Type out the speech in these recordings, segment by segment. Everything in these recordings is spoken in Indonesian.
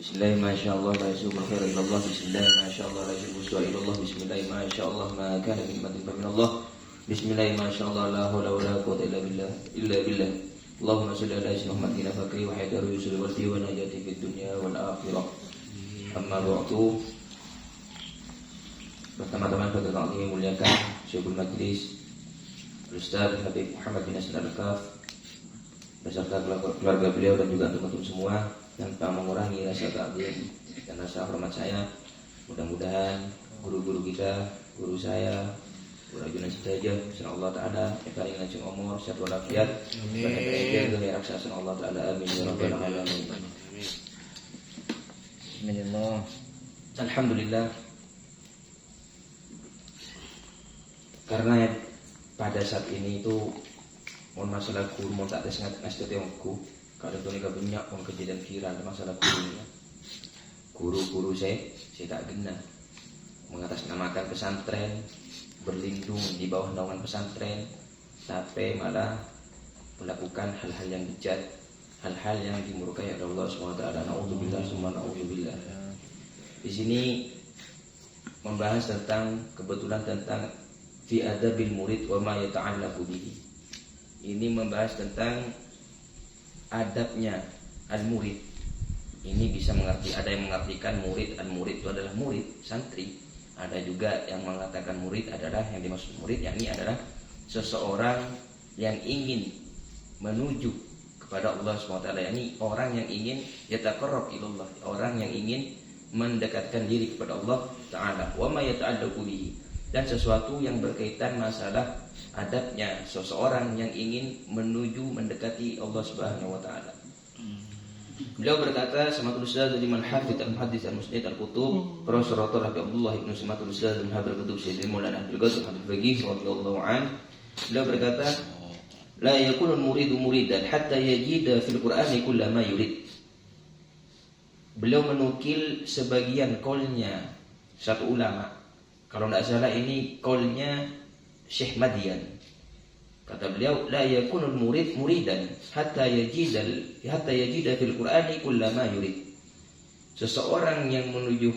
Bismillah, masyaallah, la yasubu khairan illallah. Bismillah, masyaallah, la yasubu su'a illallah. Bismillah, masyaallah, ma kana min madin min Allah. Bismillah, masyaallah, la haula wa la quwwata illa billah. Allahumma shalli ala sayyidina Muhammadin fakri wa haidaru yusul wal wa najati fid dunya wal akhirah. Amma ba'du. Pertama-tama pada tahun ini muliakan Syekhul Majlis Ustaz Habib Muhammad bin Hasan Al-Kaf beserta keluarga beliau dan juga teman-teman semua, tanpa mengurangi rasa ta'zim dan rasa hormat saya. Mudah-mudahan guru-guru kita, guru saya, guru ajunan sedaja, insyaallah taala paling lanjut umur, sehat walafiat, dan kebaikan raksasa Allah taala, amin ya rabbal alamin. Bismillah. Alhamdulillah. Karena pada saat ini itu mohon masalah guru mau tak tes ngasih tengokku. Kalau itu nih banyak pun kejadian viral masalah gurunya. Guru-guru saya tak kenal mengatasnamakan pesantren, berlindung di bawah naungan pesantren, tapi malah melakukan hal-hal yang bejat, hal-hal yang dimurkai oleh Allah SWT. Naudzubillah, summa naudzubillah. Di sini membahas tentang kebetulan tentang fi adabil murid wa ma yata'allaqu bihi. Ini membahas tentang adabnya al-murid. Ini bisa mengerti, ada yang mengartikan murid, al-murid itu adalah murid, santri. Ada juga yang mengatakan murid adalah, yang dimaksud murid yakni adalah seseorang yang ingin menuju kepada Allah SWT, yakni orang yang ingin yataqarrab ilallah, orang yang ingin mendekatkan diri kepada Allah Ta'ala. Wa ma yata'allaqu bihi, dan sesuatu yang berkaitan masalah adabnya seseorang yang ingin menuju mendekati Allah Subhanahu wa taala. Beliau berkata, Samatul Ustaz liman hafidh al-muhaddits al-musnid al-kutub, Profesor Dr. Habib Abdullah Ibnu Samatul Ustaz al-Muhabir kutub Sayyidina Maulana Abdul Qasim Habib Faqih radhiyallahu an. Beliau berkata, la yakunu al-muridu muridan hatta yajida fil Qur'ani kullama yurid. Beliau menukil sebagian qaulnya satu ulama. Kalau tidak salah ini qaulnya Syekh Madian. Kata beliau, la yakunul murid muridan hatta yajida fil Qur'ani kullama yurid. Seseorang yang menuju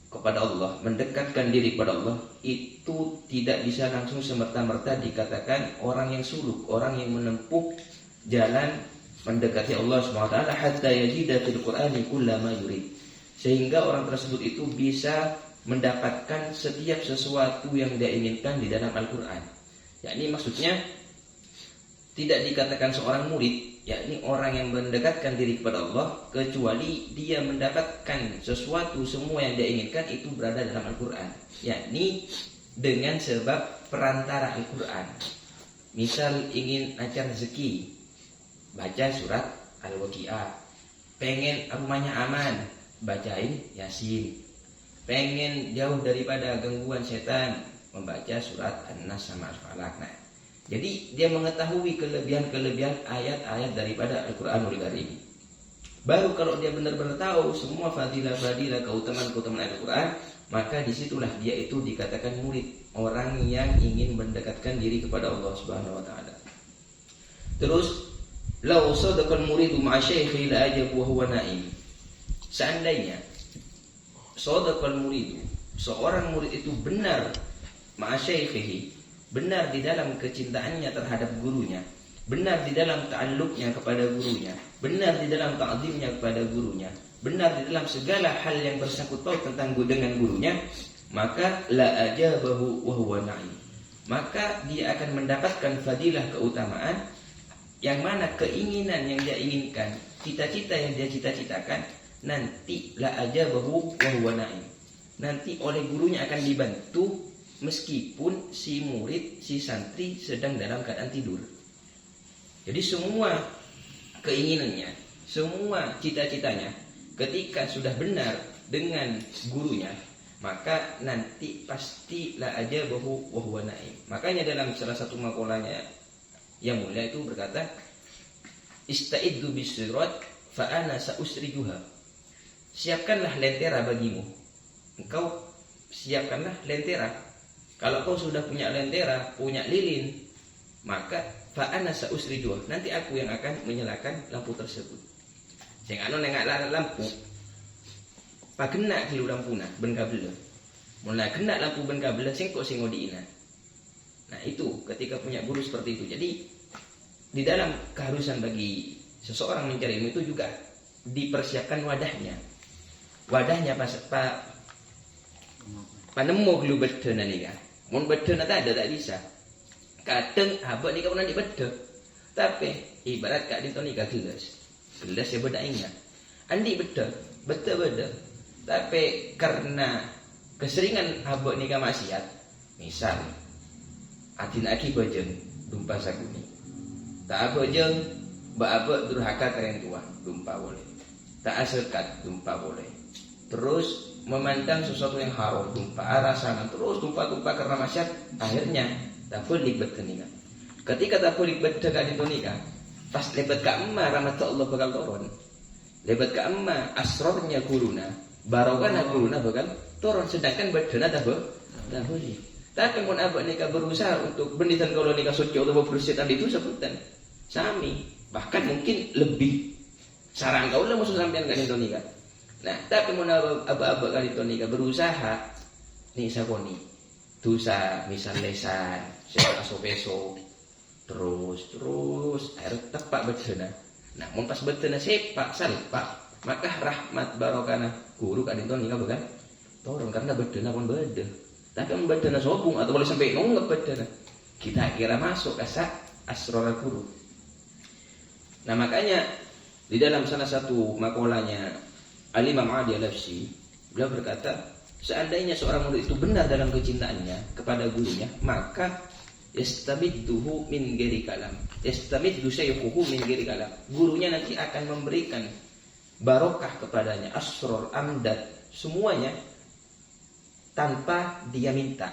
kepada Allah, mendekatkan diri kepada Allah, itu tidak bisa langsung semerta-merta dikatakan orang yang suluk, orang yang menempuh jalan mendekati Allah SWT hatta yajida fil Qur'ani kullama yurid. Sehingga orang tersebut itu bisa mendapatkan setiap sesuatu yang dia inginkan di dalam Al-Quran. Yakni maksudnya tidak dikatakan seorang murid, yakni orang yang mendekatkan diri kepada Allah, kecuali dia mendapatkan sesuatu semua yang dia inginkan itu berada dalam Al-Quran, yakni dengan sebab perantara Al-Quran. Misal ingin lancar rezeki, baca surat Al-Waqi'ah. Pengen rumahnya aman, bacain Yasin. Pengen jauh daripada gangguan setan, membaca surat An-Nas sama Al-Falaq. Nah, jadi dia mengetahui kelebihan-kelebihan ayat-ayat daripada Al-Quranul Karim. Baru kalau dia benar-benar tahu semua fadilah-fadilah, keutamaan-keutamaan Al-Quran, maka disitulah dia itu dikatakan murid, orang yang ingin mendekatkan diri kepada Allah Subhanahu Wa Taala. Terus, lau sadaqal muridu ma'a syaikhi la ajab wa huwa na'im. Seandainya sadaqal muridu, seorang murid itu benar ma'asyaikhihi, benar di dalam kecintaannya terhadap gurunya, benar di dalam ta'alluqnya kepada gurunya, benar di dalam ta'zimnya kepada gurunya, benar di dalam segala hal yang bersangkut paut tentang dengan gurunya, maka la ajabahu wa huwa na'im, maka dia akan mendapatkan fadilah keutamaan yang mana keinginan yang dia inginkan, cita-cita yang dia cita-citakan, nanti la ajabahu wa huwa na'im, nanti oleh gurunya akan dibantu meskipun si murid, si santri sedang dalam keadaan tidur. Jadi semua keinginannya, semua cita-citanya ketika sudah benar dengan gurunya, maka nanti pasti la ajabahu wa huwa na'im. Makanya dalam salah satu makalahnya yang mulia itu berkata, ista'iddu bisirat fa ana sa'usrijuha. Siapkanlah lentera bagimu. Engkau siapkanlah lentera. Kalau kau sudah punya lentera, punya lilin, maka fa ana sa'usrijuha. Nanti aku yang akan menyalakan lampu tersebut. Sing anu nengak lampu pa kena kelu lampuna ben kabel. Mulai kena lampu ben kabel sing kok sing ngodiina. Nah, itu ketika punya guru seperti itu. Jadi di dalam keharusan bagi seseorang mencari ilmu itu juga dipersiapkan wadahnya. Wadahnya panemu kelu beda nika. Mun beda tak ada tak bisa. Kadang abah nika pun nanti beda. Tapi ibarat kak dinto nika gelas. Gelas ya beda ingat. Andi beda. Tapi karena keseringan abah nika maksiat, misal adin aki bojeng dumpa saguni. Tak bojeng ba abah durhaka karen tua, dumpa boleh. Tak asekat dumpa boleh. Terus memandang sesuatu yang haram, dumpa rasangan, terus dumpa karena maksiat, akhirnya tak boleh berkeningan. Ketika tak boleh berdekat di tonika, pas lebat ke emma rahmat Allah bakal turun. Lebat ke emma asrornya guruna, barokahnya guruna bakal turun. Sedangkan berdana tak boleh. Tapi mun abak nikah berusaha untuk benditan kalau nikah suci atau bersetan itu sebutan sami, bahkan mungkin lebih sarang kau lah musuh sampean kan itu nikah. Nah, tapi mun abak kan itu nikah berusaha nih sakoni dosa misal lesan, aso-peso terus air tepak bedena. Nah, mun pas bedena sepak salpak, maka rahmat barokana guru kan itu nikah bukan turun karena bedena pun beda. Tapi mun bedena sobung atau boleh sampai nunggep bedena, kita kira masuk asa asror guru. Nah, makanya di dalam salah satu makolanya Al-Imam Adi Al-Lafsi, beliau berkata, seandainya seorang murid itu benar dalam kecintaannya kepada gurunya, maka yastamidduhu min ghairi kalam. Yastamiddu syekhuhu min ghairi kalam. Gurunya nanti akan memberikan barokah kepadanya, asror, amdad, semuanya tanpa dia minta.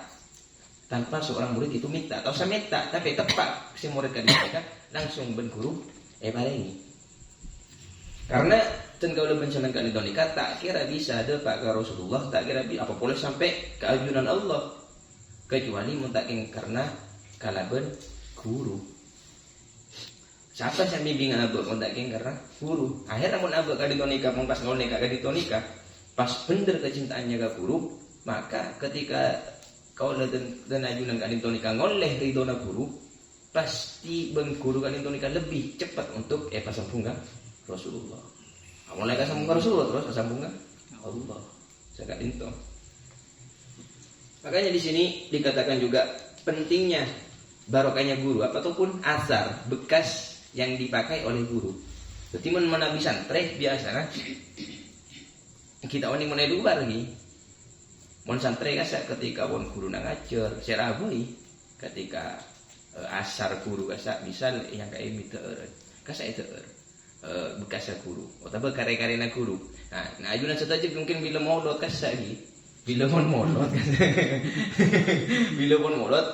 Tanpa seorang murid itu minta, atau saya minta, tapi tepat si murid kan langsung ben guru paling. Karena dan kalau mencanangkan itu nikah, tak kira bisa ada pak ke Rasulullah, tak kira bisa apa boleh sampai ke ajunan Allah, kecuali mentakin karena kalaban guru. Siapa yang bimbingan abak mentakin karena guru. Akhirnya mun abak kali nikah, mun pas ngol nikah kali nikah, pas bener kecintaannya ke guru, maka ketika kau dan ajunan kali nikah ngoleh ridona guru, pasti ben guru kali nikah lebih cepat untuk pasambung Rasulullah. Mulai sambung Rasulullah terus sambung Allah. Jaga itu. Makanya di sini dikatakan juga pentingnya barokahnya guru ataupun asar bekas yang dipakai oleh guru. Jadi menabi santri biasa kita oni mulai dulu lagi. Mon santri kasa ketika won guru ngajar serabui ketika asar guru kasa misal yang kayak meter kasa itu bekas guru atau karya-karya guru. Nah ajunan saja mungkin bila molot kas lagi bila molot bila molot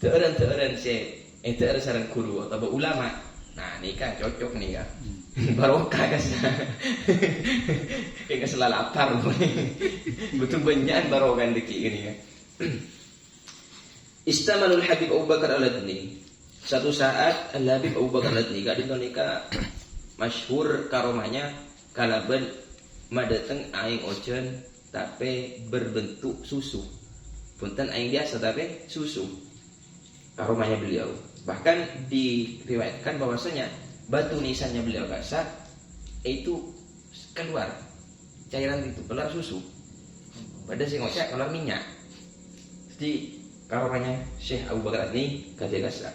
teran se teran sarang guru atau ulama. Nah ini kan cocok nih ya barokah kas kayak selalu lapar betul banyak barokah deki ini ya. Istamalul Habib Abu Bakar Al-Adni. Satu saat Al-Habib Abu Bakar Al-Adni gak nikah masyhur karomanya kalaban madateng aing ojen tapi berbentuk susu. Punten aing biasa tapi susu. Karomanya beliau. Bahkan diriwayatkan bahwasanya batu nisannya beliau kasa itu keluar cairan itu keluar susu. Pada si ngocak keluar minyak. Jadi karomanya Syekh Abu Bakar Al-Adni kata kasa.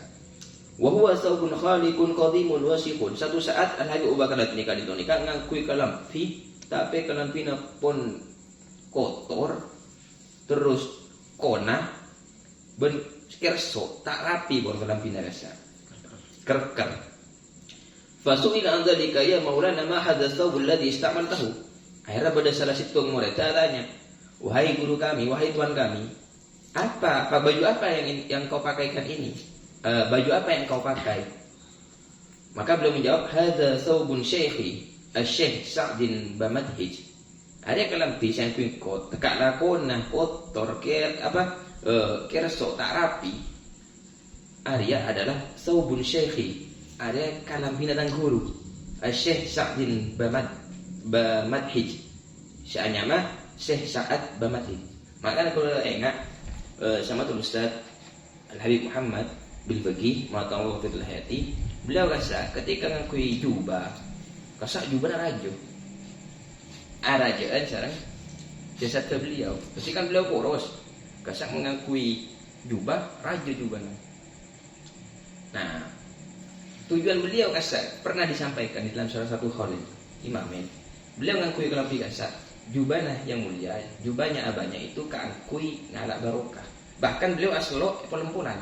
Wa huwa thawbun khaliqun qadimun wasiqun. Satu saat Al-Habib Abu Bakar Al-Adni kali nikah ngakui kalampi, tapi kalampina pun kotor, terus kona, ben kerso tak rapi pun kalampina rasa. Kerker. Fasu'ila an dzalika ya Maulana ma hadha thawbul ladzi istamaltahu. Akhirnya pada salah satu murid tanya, wahai guru kami, wahai tuan kami, apa baju apa yang kau pakaikan ini? Baju apa yang kau pakai? Maka beliau menjawab, hadza thawbun syekhi asy-syekh Sa'din Bamadhij. Ada kelampi yang kuingkot, tekak lakona kotor kerso tak rapi. Arya adalah thawbun syekhi. Ada kelampi datang guru asy-syekh Sa'din Bamadhij. Sya'nya mah Syekh Sa'ad Bamatin. Maka kalau ingat sama tuh Ustaz Al-Habib Muhammad bil Baqi Ma'atullah Fitul Hayati, beliau kasa ketika ngakui jubah, kasa jubah rajo. Rajaan sekarang jasad ke beliau. Pasti kan beliau poros. Kasa mengakui jubah, rajo jubah. Nah, tujuan beliau kasa pernah disampaikan di dalam salah satu khalil imamin. Beliau ngakui kalau kasa jubahnya yang mulia, jubahnya abahnya itu keangkui ngalak barokah. Bahkan beliau aslo pelempunan.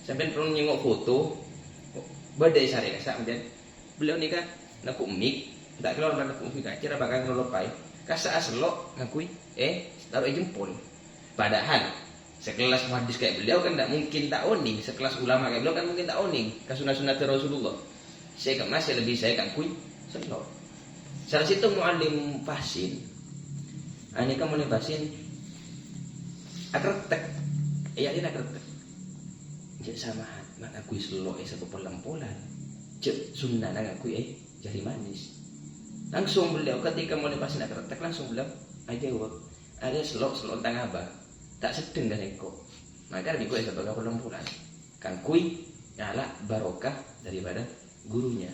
Sampai perlu nyengok foto, badai sari kasa kemudian beliau nikah nakuk mik, tak keluar dari nakuk mik kira bakal ngelopai. Kasa aslo ngakui, taruh jempol. Padahal sekelas muhaddis kayak beliau kan tidak mungkin tak oning, sekelas ulama kayak beliau kan mungkin tak oning ke sunah-sunah Rasulullah. Saya masih lebih saya ngakui selo. Salah situ muallim fasin. Ani kamu muallim fasin akretek. Iya ini akretek. Jadi sama mak ngakui selo satu pelampolan. Cek sunnah ngakui jari manis. Langsung beliau ketika muallim fasin akretek langsung beliau aja jawab. Ada selok tang abah. Tak sedeng dan eko. Maka di gue sebagai pelampolan. Kan kui nyala barokah daripada gurunya.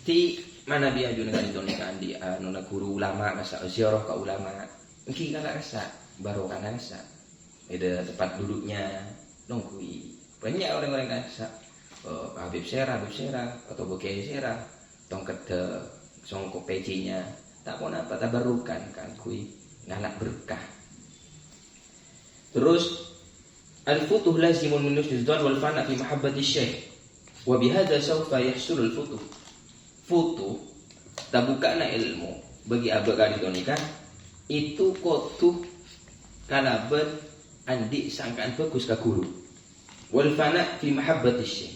Di mana dia juga nggak di nona guru ulama masa ziarah ke ulama. Mungkin kalau rasa barokah rasa. Ada tempat duduknya nongkui. Banyak orang-orang rasa. Habib Serah atau Bukai Serah, tongkat songkok PC-nya, tak pun apa tabarukan kan kui ngalak berkah. Terus al-futuh lazimun min nusdizdan wal fana fi mahabbati syekh. Wa bihadza sawfa yahsul al-futuh. Futuh tabukana ilmu bagi abad kali nikah itu kotuh kalaban andi sangkaan bagus ka guru. Wal fana fi mahabbati syekh.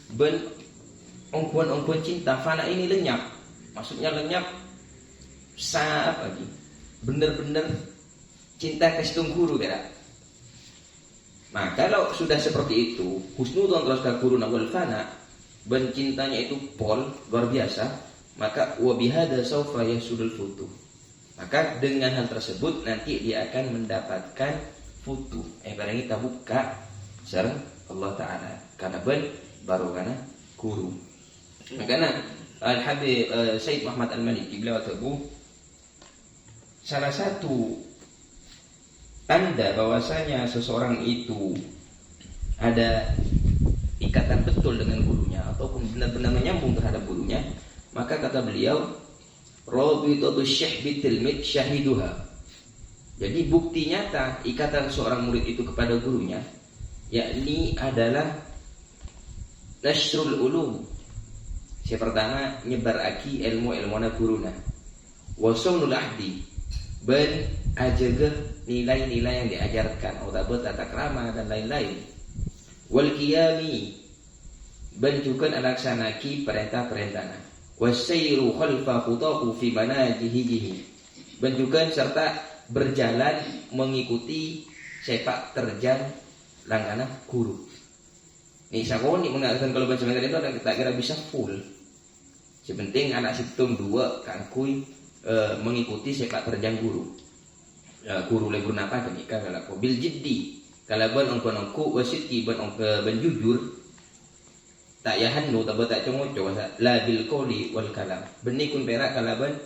Ben ongkuan cinta fana ini lenyap. Maksudnya lenyap saat lagi. Bener-bener cinta ke situng guru kira. Nah kalau sudah seperti itu, husnudon terus ke guru nawal fana, ben cintanya itu pol luar biasa, maka wabihada saufa yasudul futuh. Maka dengan hal tersebut nanti dia akan mendapatkan futuh. Barang kita buka sareng Allah Ta'ala. Karena ben baru karena guru. Karena Al-Habib Sayyid Muhammad Al-Maliki beliau teguh salah satu tanda bahwasanya seseorang itu ada ikatan betul dengan gurunya ataupun benar-benar menyambung terhadap gurunya, maka kata beliau rabitatu syekh bitilmid syahiduha. Jadi bukti nyata ikatan seorang murid itu kepada gurunya yakni adalah nasrul ulum. Yang pertama nyebaraki ilmu-ilmuna guruna. Wasunul ahdi ben ajaga nilai-nilai yang diajarkan atau tata krama dan lain-lain. Wal qiyami ben juga alaksanaki perintah-perintahna. Wasairu khalfa khutahu fi manajihi. Ben juga serta berjalan mengikuti sepak terjang langkah guru. Nih sakoni mengatakan kalau baca materi itu ada kita kira bisa full. Sepenting anak situng dua kangkui mengikuti sepak terjang guru. Guru lebur napa kenika kalau bil jiddi kalau ban ongko wasiti ban ongko ban jujur tak yahannu tak congoco la bil qoli wal kalam. Benih kun perak kalau ban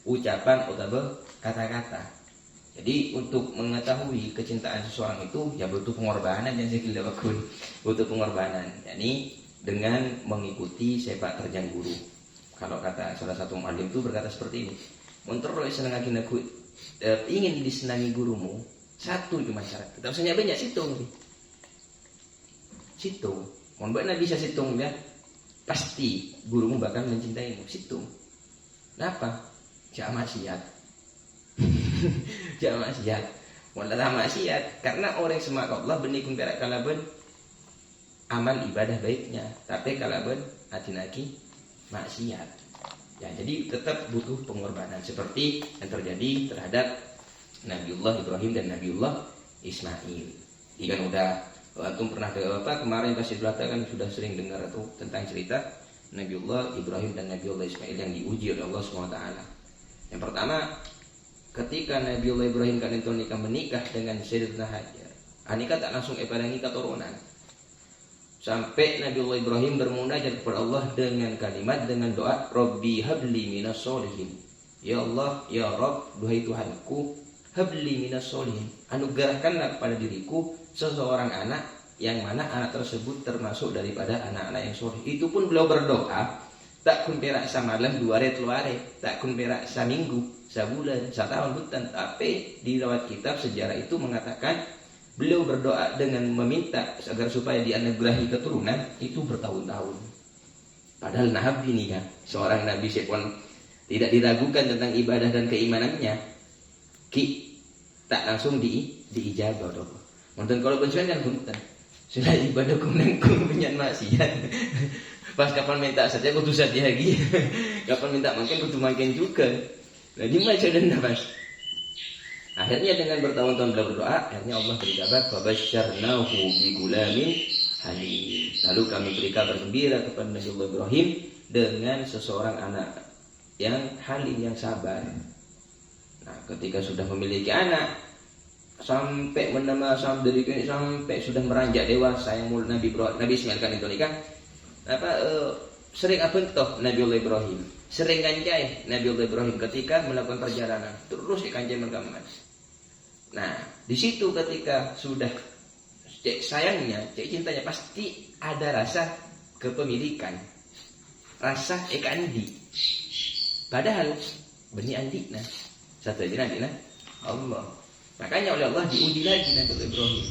ucapan atau kata-kata. Jadi untuk mengetahui kecintaan seseorang itu ya butuh pengorbanan yang saya bakun, butuh pengorbanan. Jadi dengan mengikuti sepak terjang guru. Kalau kata salah satu muallim itu berkata seperti ini, "Muntur lo senangakin aku ingin disenangi gurumu, satu cuma syarat. Kita usahanya banyak situng. Situng. Mohon benar bisa situng ya. Pasti gurumu bakal mencintaimu. Situng. Kenapa? Jangan maksiat. Jangan maksiat. Mulai maksiat karena orang semak Allah benikun perak kalaban amal ibadah baiknya, tapi kalaban atinaki maksiat. Ya, jadi tetap butuh pengorbanan seperti yang terjadi terhadap Nabiullah Ibrahim dan Nabiullah Ismail. Ini kan udah antum pernah kemarin pas Idul Adha kan sudah sering dengar itu tentang cerita Nabiullah Ibrahim dan Nabiullah Ismail yang diuji oleh Allah SWT. Yang pertama, ketika Nabiullah Ibrahim kan itu menikah dengan Sayyidatina Hajar, nikah tak langsung pada nikah turunan. Sampai Nabiullah Ibrahim bermunajat kepada Allah dengan kalimat, dengan doa, Rabbi habli minas solihin. Ya Allah, ya Rabb, duhai Tuhanku, habli minas solihin, anugerahkanlah kepada diriku seseorang anak yang mana anak tersebut termasuk daripada anak-anak yang soleh. Itu pun beliau berdoa tak kun perak samalam 2 hari 3 hari, tak kun perak seminggu, sebulan, setahun bukan. Tapi di lewat kitab sejarah itu mengatakan beliau berdoa dengan meminta agar supaya dianugerahi keturunan itu bertahun-tahun. Padahal Nabi ini kan seorang Nabi sepon tidak diragukan tentang ibadah dan keimanannya, tak langsung diijabah dong. Mungkin kalau pensiun kan punten, sudah ibadah kumnengkum penyan maksiat. Pas kapan minta saja kudu saja lagi, kapan minta makin kudu makin juga. Nah di mana dan pas. Akhirnya dengan bertahun-tahun beliau berdoa, akhirnya Allah beri kabar, fabasyarnahu bigulamin halim. Lalu kami beri kabar gembira kepada Nabiullah Ibrahim dengan seseorang anak yang halim, yang sabar. Nah, ketika sudah memiliki anak, sampai menama sampai sudah meranjak dewasa yang mulut Nabi Ismail kan itu nikah. Sering toh Nabiullah Ibrahim, sering kanjai Nabiullah Ibrahim ketika melakukan perjalanan, terus kanjai menggamas. Nah, di situ ketika sudah sayangnya, cintanya pasti ada rasa kepemilikan, rasa andi. Padahal benih andi nah satu aja nanti nah Allah. Makanya oleh Allah diuji lagi Nabiullah Ibrahim.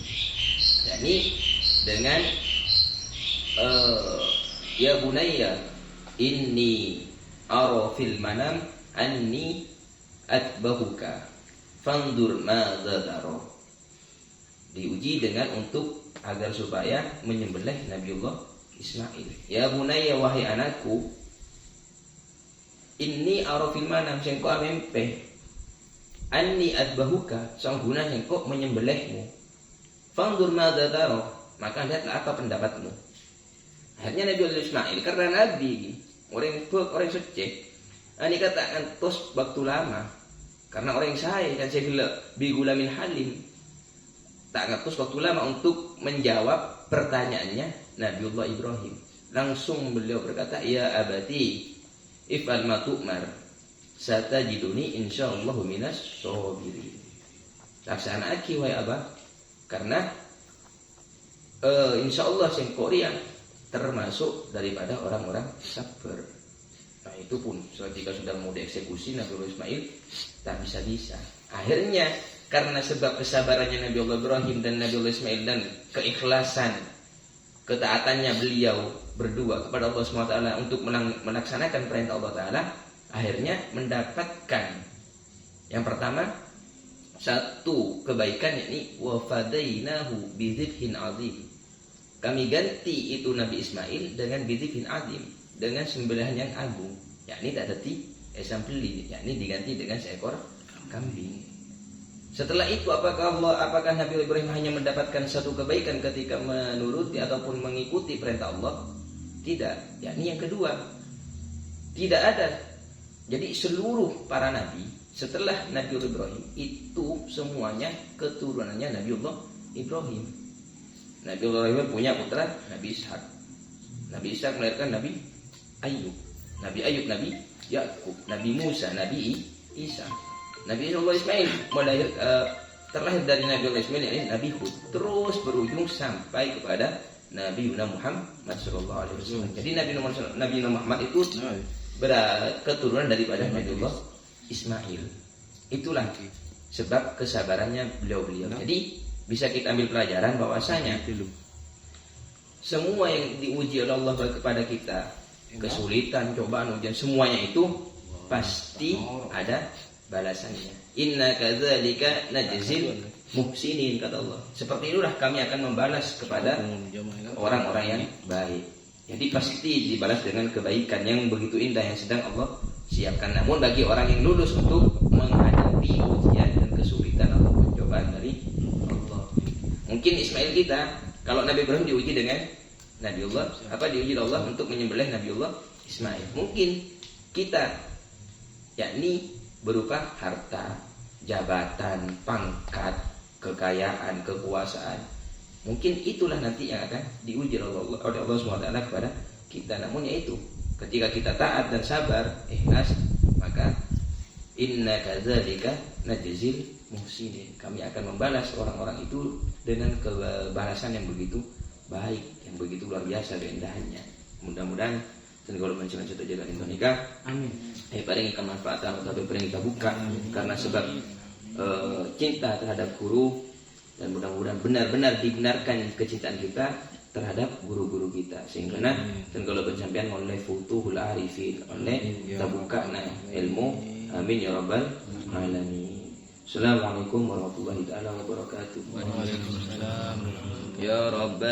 yakni dengan ya bunayya inni ara fil manam anni atbahuka fandur madza tara. Diuji dengan untuk agar supaya menyembelih Nabiullah Ismail. Ya bunayya wahai anakku, inni ara fil manam sengko amempe anni atbahuka sangguna sengko menyembelihmu. Fandur madza tara, maka lihatlah apa pendapatmu. Akhirnya Nabi Ismail karena Nabi orang suci, ini katakan tos waktu lama karena orang saya kan saya bilang bigulamin halim tak ngatus waktu lama untuk menjawab pertanyaannya Nabiullah Ibrahim. Langsung beliau berkata, ya abati if'al ma tu'mar satajiduni insyaallah minas sabirin. Laksana aki wahai abah, karena insyaallah sing Korea termasuk daripada orang-orang sabar. Nah itu pun ketika sudah mau dieksekusi Nabiullah Ismail tak bisa-bisa. Akhirnya karena sebab kesabarannya Nabiullah Ibrahim dan Nabiullah Ismail dan keikhlasan ketaatannya beliau berdua kepada Allah SWT untuk melaksanakan perintah Allah Ta'ala, akhirnya mendapatkan yang pertama satu kebaikan, yakni wa fadainahu bidzibhin azim. Kami ganti itu Nabi Ismail dengan bidzibhin azim, dengan sembelihan yang agung, yakni tak ada sembelih, yakni diganti dengan seekor kambing. Setelah itu apakah Nabi Ibrahim hanya mendapatkan satu kebaikan ketika menuruti ataupun mengikuti perintah Allah? Tidak, yakni yang kedua tidak ada. Jadi seluruh para nabi setelah Nabiullah Ibrahim itu semuanya keturunannya Nabiullah Ibrahim. Nabiullah Ibrahim punya putra Nabi Ishak. Nabi Ishak melahirkan Nabi Ayub. Nabi Ayub Nabi Yakub, Nabi Musa, Nabi Isa. Nabi Ismail terlahir dari Nabi Ismail, yakni Nabi Hud, terus berujung sampai kepada Nabi Muhammad sallallahu alaihi wasallam. Jadi Nabi Muhammad itu keturunan daripada Nabiullah Ismail. Itulah sebab kesabarannya beliau-beliau. Jadi bisa kita ambil pelajaran bahwasanya semua yang diuji oleh Allah kepada kita, kesulitan, cobaan, ujian, semuanya itu pasti ada balasannya. Inna kadzalika najzil muhsinin, kata Allah. Seperti itulah kami akan membalas kepada orang-orang yang baik. Jadi pasti dibalas dengan kebaikan yang begitu indah yang sedang Allah siapkan. Namun bagi orang yang lulus untuk menghadapi ujian dan kesulitan atau pencobaan dari Allah. Mungkin Ismail kita, kalau Nabi Ibrahim diuji dengan Nabiullah diuji Allah untuk menyembelih Nabiullah Ismail. Mungkin kita yakni berupa harta, jabatan, pangkat, kekayaan, kekuasaan. Mungkin itulah nanti yang akan diuji oleh Allah SWT kepada kita. Namun yaitu ketika kita taat dan sabar, ikhlas, maka inna kadzalika najzil muhsinin. Kami akan membalas orang-orang itu dengan kebalasan yang begitu baik, yang begitu luar biasa keindahannya. Mudah-mudahan dan kalau mencela contoh jalan Indonesia, amin. Paling ikan manfaatan atau paling kita buka karena sebab cinta terhadap guru, dan mudah-mudahan benar-benar dibenarkan kecintaan kita terhadap guru-guru kita sehingga dan kalau pencampaian oleh futuhul arifin oleh terbuka ilmu, amin ya rabbal alamin. Assalamualaikum warahmatullahi taala wabarakatuh. Waalaikumsalam. Ya rabbal